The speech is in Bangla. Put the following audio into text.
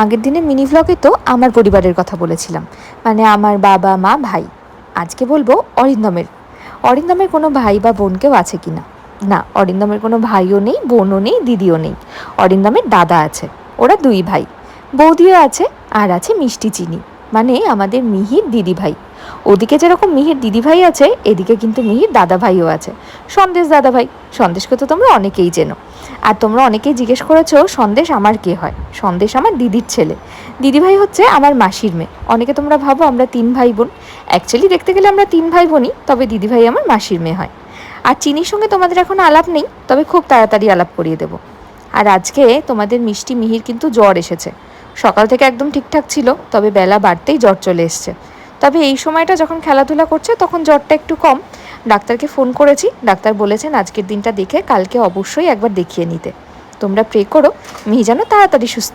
আগের দিনে মিনি ভ্লগে তো আমার পরিবারের কথা বলেছিলাম, মানে আমার বাবা মা ভাই। আজকে বলবো অরিন্দমের কোনো ভাই বা বোন কেউ আছে কি না। না, অরিন্দমের কোনো ভাইও নেই, বোনও নেই, দিদিও নেই। অরিন্দমের দাদা আছে, ওরা দুই ভাই। বৌদিও আছে, আর আছে মিষ্টি চিনি, মানে আমাদের মিহির দিদি ভাই। ওদিকে যেরকম মিহির দিদি ভাই আছে, এদিকে কিন্তু মিহির দাদা ভাইও আছে, সন্দেশ দাদা ভাই। সন্দেশকে তো তোমরা অনেকেই চেনো। আর তোমরা অনেকেই জিজ্ঞেস করেছো সন্দেশ আমার কে হয়। সন্দেশ আমার দিদির ছেলে। দিদিভাই হচ্ছে আমার মাসির মেয়ে। অনেকে তোমরা ভাবো আমরা তিন ভাই বোন, অ্যাকচুয়ালি দেখতে গেলে আমরা তিন ভাই বোনই, তবে দিদিভাই আমার মাসির মেয়ে হয়। আর চিনির সঙ্গে তোমাদের এখন আলাপ নেই, তবে খুব তাড়াতাড়ি আলাপ করিয়ে দেবো। আর আজকে তোমাদের মিষ্টি মিহির কিন্তু জ্বর এসেছে। সকাল থেকে একদম ঠিকঠাক ছিল, তবে বেলা বাড়তেই জ্বর চলে এসছে। তবে এই সময়টা যখন খেলাধুলা করছে তখন জ্বরটা একটু কম। ডাক্তারকে ফোন করেছি, ডাক্তার বলেছেন আজকের দিনটা দেখে কালকে অবশ্যই একবার দেখিয়ে নিতে। তোমরা প্রে করো মিহি যেন তাড়াতাড়ি সুস্থ